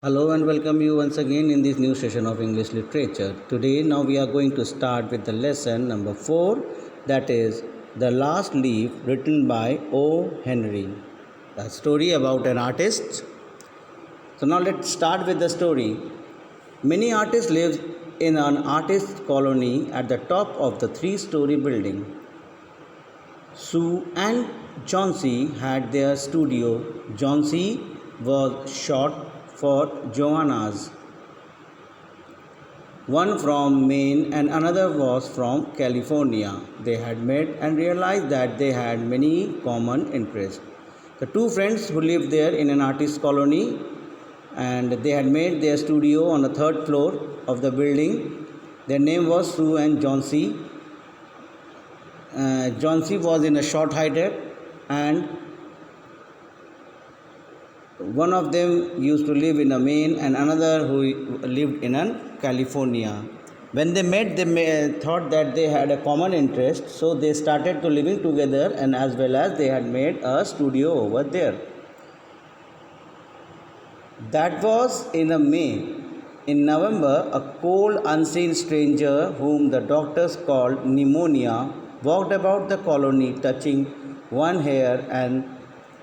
Hello and welcome you once again in this new session of English literature. Today now we are going to start with the lesson number 4, that is The Last Leaf, written by O. Henry. The story about an artist. So now let's start with the story. Many artists live in an artist colony at the top of the three-story building. Sue and Johnsy had their studio. Johnsy was short for Joanna's. One from Maine and another was from California. They had met and realized that they had many common interests. The two friends who lived there in an artist colony, and they had made their studio on the third floor of the building. Their name was Sue and Johnsy. Johnsy was in a short heighted, and one of them used to live in a Maine and another who lived in a California. When they met, they thought that they had a common interest, so they started to living together, and as well as they had made a studio over there. That was in a May. In November, a cold, unseen stranger whom the doctors called pneumonia walked about the colony, touching one hair, and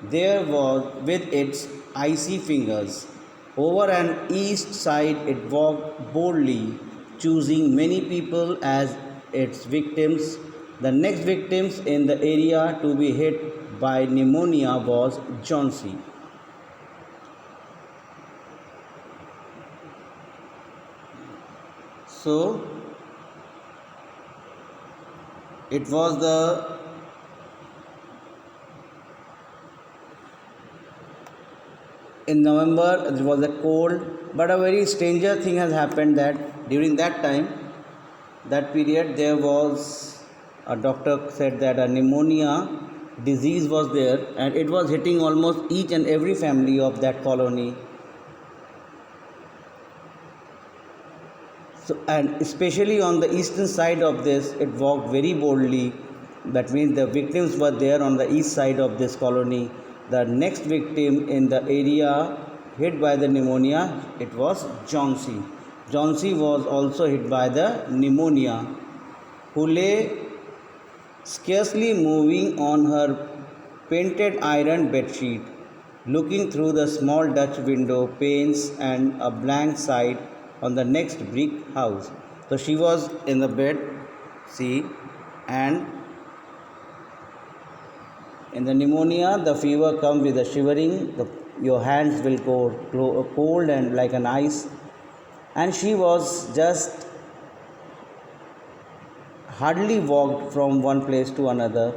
there was with its icy fingers. Over an east side it walked boldly, choosing many people as its victims. The next victims in the area to be hit by pneumonia was Johnsy. So it was in November. It was a cold, but a very stranger thing has happened that during that time, that period, there was a doctor said that a pneumonia disease was there, and it was hitting almost each and every family of that colony. So, and especially on the eastern side of this, it walked very boldly. That means the victims were there on the east side of this colony. The next victim in the area hit by the pneumonia, it was Johnsy. Johnsy was also hit by the pneumonia, who lay scarcely moving on her painted iron bedsheet, looking through the small Dutch window panes and a blank side on the next brick house. So she was in the bed, see, and in the pneumonia, the fever comes with a shivering. Your hands will go cold and like an ice. And she was just hardly walked from one place to another.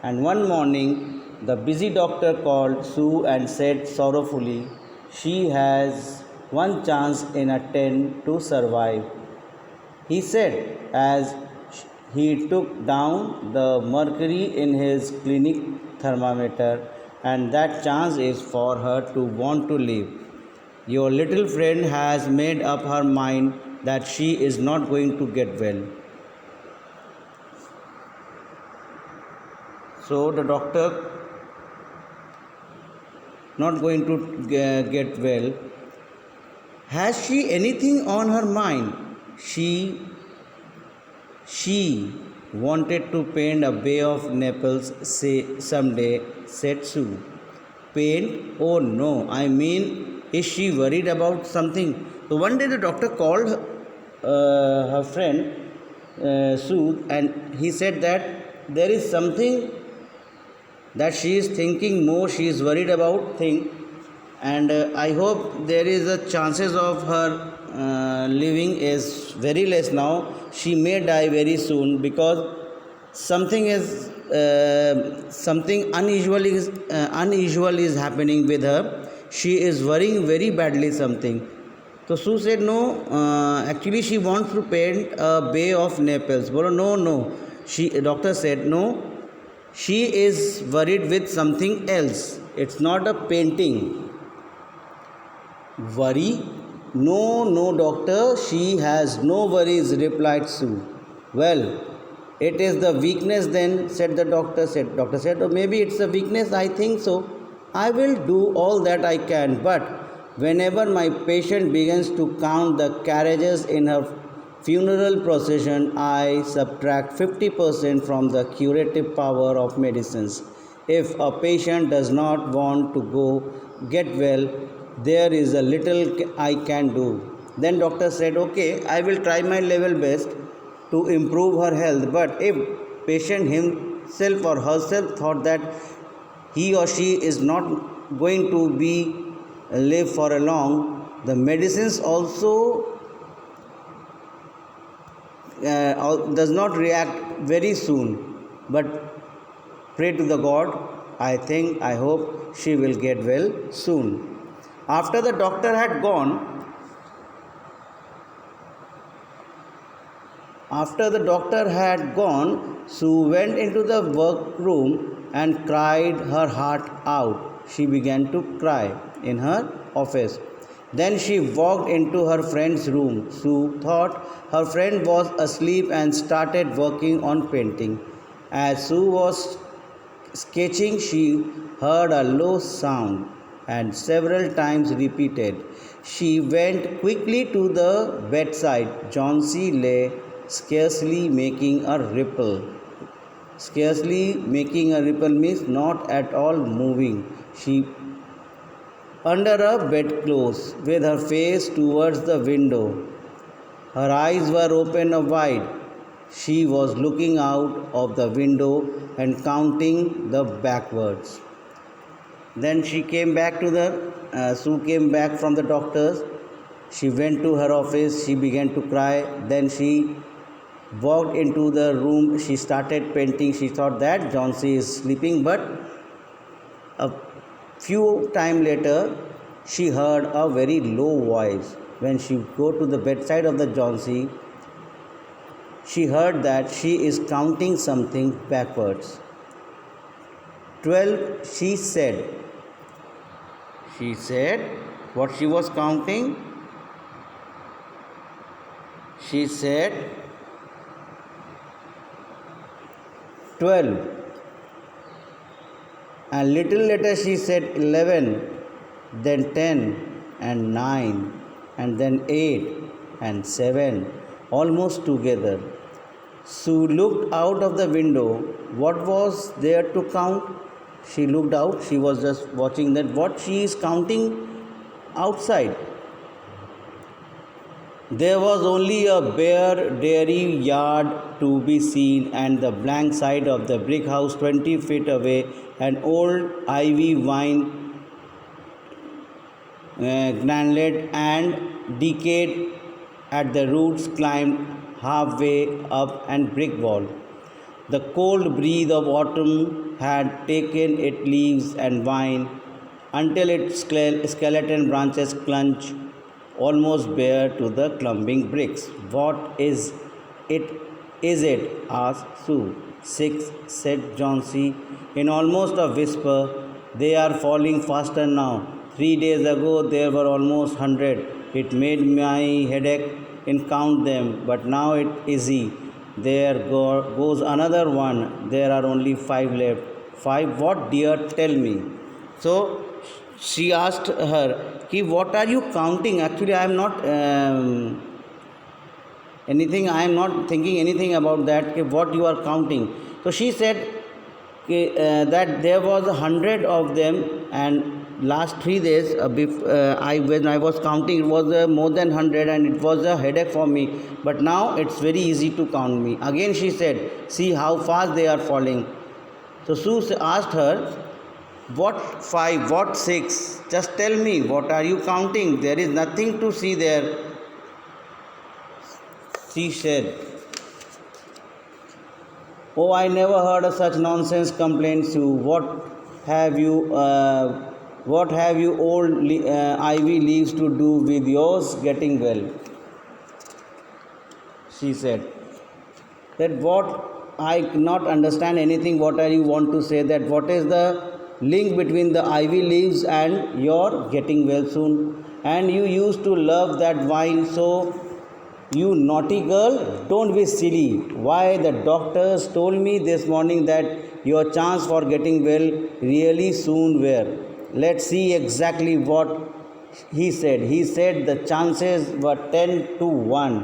And one morning, the busy doctor called Sue and said sorrowfully, "She has one chance in a 10 to survive," he said as he took down the mercury in his clinic thermometer, "and that chance is for her to want to live. Your little friend has made up her mind that she is not going to get well." So the doctor not going to get well. Has she anything on her mind? She wanted to paint a Bay of Naples someday, said Sue. Paint? Oh no, I mean, is she worried about something? So one day the doctor called her friend Sue, and he said that there is something that she is thinking more, she is worried about thing, and I hope there is a chances of her living is very less now. She may die very soon because something unusual is happening with her. She is worrying very badly something. So Sue said no. Actually, she wants to paint a Bay of Naples. Well, no. Doctor said no. She is worried with something else. It's not a painting. Worry? No, doctor, she has no worries, replied Sue. Well, it is the weakness then, said the doctor. Doctor said, oh, maybe it's a weakness, I think so. I will do all that I can, but Whenever my patient begins to count the carriages in her funeral procession, I subtract 50% from the curative power of medicines. If a patient does not want to go get well, there is a little I can do. Then doctor said, okay, I will try my level best to improve her health. But if patient himself or herself thought that he or she is not going to be live for a long, the medicines also does not react very soon. But pray to the God. I think, I hope she will get well soon. After the doctor had gone, Sue went into the workroom and cried her heart out. She began to cry in her office. Then she walked into her friend's room. Sue thought her friend was asleep and started working on painting. As Sue was sketching, she heard a low sound and several times repeated. She went quickly to the bedside. Johnsy lay scarcely making a ripple. Scarcely making a ripple means not at all moving. She under a bedclothes with her face towards the window. Her eyes were open wide. She was looking out of the window and counting the backwards. Then she came back to Sue came back from the doctor's. She went to her office. She began to cry. Then she walked into the room. She started painting. She thought that Johnsy is sleeping, but a few time later, she heard a very low voice. When she go to the bedside of the Johnsy, she heard that she is counting something backwards. 12, she said. She said what she was counting. She said 12. And little later she said 11, then 10 and 9 and then 8 and 7, almost together. Sue looked out of the window. What was there to count? She looked out. She was just watching that what she is counting outside. There was only a bare dairy yard to be seen and the blank side of the brick house 20 feet away, an old ivy vine granulate and decayed at the roots climbed halfway up and brick wall. The cold breeze of autumn had taken its leaves and vine until its skeleton branches clung almost bare to the clumping bricks. What is it? Asked Sue. 6, said Johnsy in almost a whisper. They are falling faster now. 3 days ago there were almost 100. It made my headache in count them, but now it is easy. There goes another one. There are only 5 left. 5 what, dear? Tell me. So she asked her, what are you counting? Actually, I am not thinking anything about that. What you are counting? So she said that there was 100 of them, and last 3 days when I was counting, it was more than 100, and it was a headache for me. But now it's very easy to count me. Again she said, see how fast they are falling. So Sue asked her, what 5, what 6? Just tell me, what are you counting? There is nothing to see there. She said, oh, I never heard of such nonsense, complained Sue. What have you old ivy leaves to do with yours getting well? She said. That what I cannot understand anything. What are you want to say? That what is the link between the ivy leaves and your getting well soon? And you used to love that wine so. You naughty girl, don't be silly. Why, the doctors told me this morning that your chance for getting well really soon were. Let's see exactly what he said the chances were 10 to 1.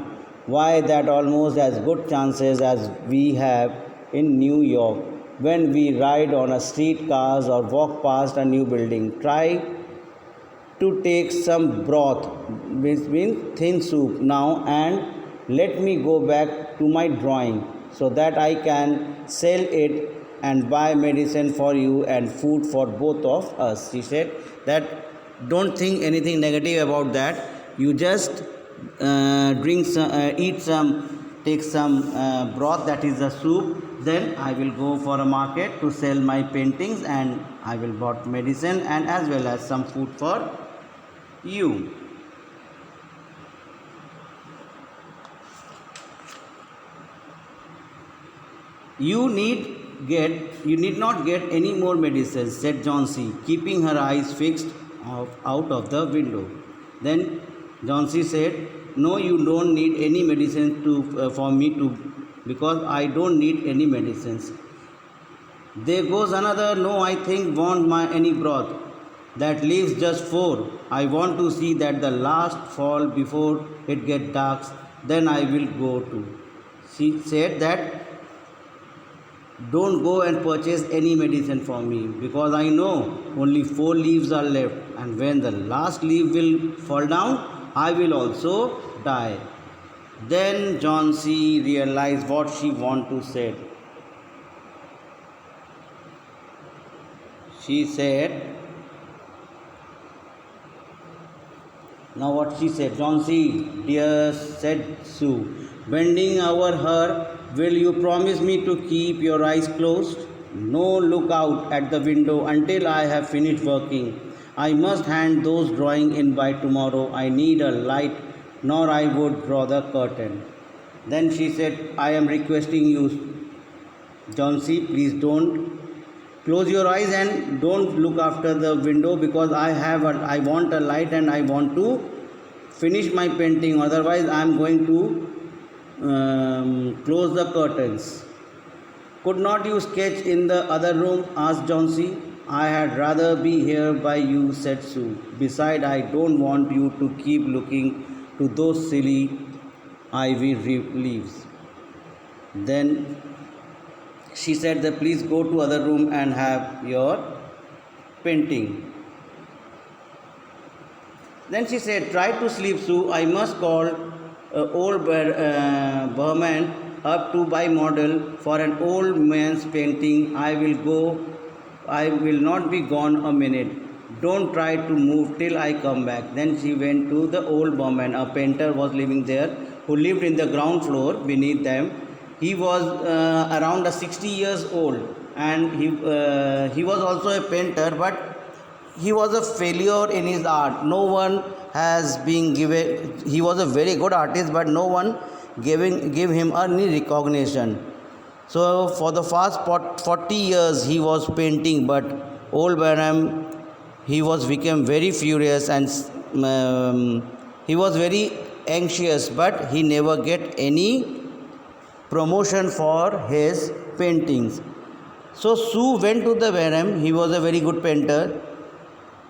Why that almost as good chances as we have in New York when we ride on a street cars or walk past a new building. Try to take some broth, which means thin soup now, and let me go back to my drawing so that I can sell it and buy medicine for you and food for both of us. She said that don't think anything negative about that. You just drink some, eat some, take some broth, that is the soup. Then I will go for a market to sell my paintings, and I will bought medicine and as well as some food for you. You need not get any more medicines, said Johnsy, keeping her eyes fixed out of the window. Then Johnsy said, no, you don't need any medicine for me to, because I don't need any medicines. There goes another. No, I think want my any broth. That leaves just 4. I want to see that the last fall before it get dark. Then I will go to. She said that don't go and purchase any medicine for me, because I know only 4 leaves are left, and when the last leaf will fall down, I will also die. Then Johnsy realized what she wanted to say. She said, now what she said, Johnsy, dear, said Sue, bending over her, will you promise me to keep your eyes closed? No, look out at the window until I have finished working. I must hand those drawings in by tomorrow. I need a light, nor I would draw the curtain. Then she said, I am requesting you, Johnsy, please don't close your eyes and don't look after the window, because I want a light and I want to finish my painting. Otherwise, I am going to close the curtains. Could not you sketch in the other room? Asked Johnsy. I had rather be here by you, said Sue. Besides, I don't want you to keep looking to those silly ivy leaves. Then she said that please go to other room and have your painting. Then she said, try to sleep, Sue. I must call old Berman up to buy model for an old man's painting. I will not be gone a minute. Don't try to move till I come back. Then she went to the old Berman. A painter was living there who lived in the ground floor beneath them. He was around 60 years old, and he was also a painter, but he was a failure in his art. No one has been given. He was a very good artist, but no one give him any recognition. So for the past 40 years he was painting, but old Barnum, he was became very furious, and he was very anxious, but he never get any promotion for his paintings. So Sue went to the Barnum. He was a very good painter.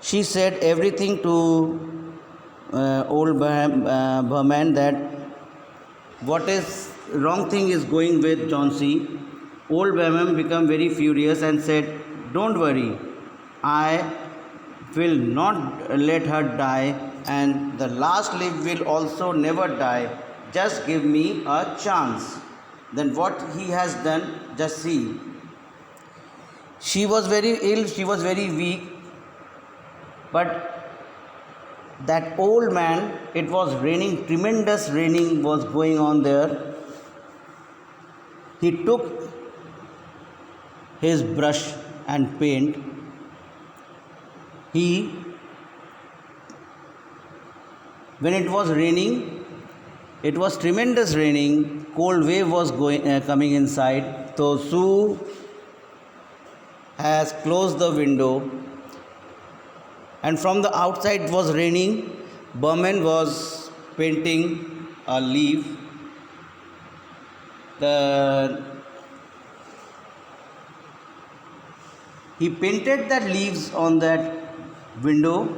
She said everything to old Berman, that what is wrong thing is going with Johnsy. Old Berman became very furious and said, don't worry, I will not let her die, and the last leaf will also never die. Just give me a chance. Then what he has done, just see. She was very ill, she was very weak, but that old man, it was raining, tremendous raining was going on there. He took his brush and paint. When it was raining, it was tremendous raining, cold wave was coming inside. So Sue has closed the window, and from the outside it was raining. Berman was painting a leaf. He painted that leaves on that window,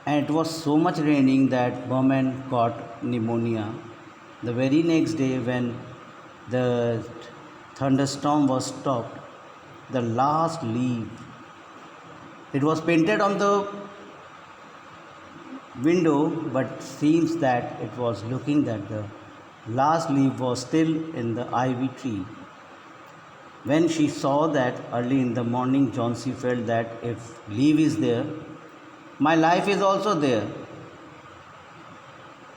and it was so much raining that Berman caught pneumonia. The very next day, when the thunderstorm was stopped, the last leaf, it was painted on the window, but seems that it was looking that the last leaf was still in the ivy tree. When she saw that early in the morning, Johnsy felt that if leaf is there, my life is also there.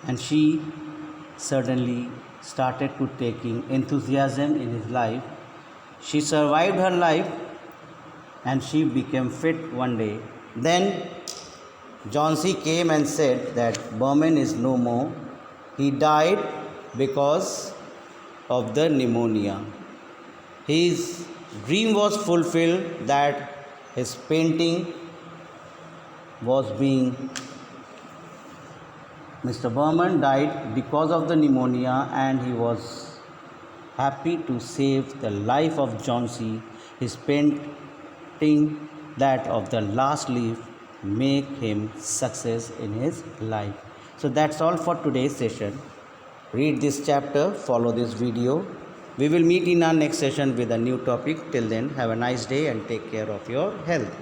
And she suddenly started to taking enthusiasm in his life. She survived her life and she became fit one day. Then Johnsy came and said that Berman is no more. He died because of the pneumonia. His dream was fulfilled that his painting was being. Mr. Berman died because of the pneumonia and he was happy to save the life of Johnsy. His painting, that of the last leaf, make him success in his life. So that's all for today's session. Read this chapter, follow this video. We will meet in our next session with a new topic. Till then, have a nice day and take care of your health.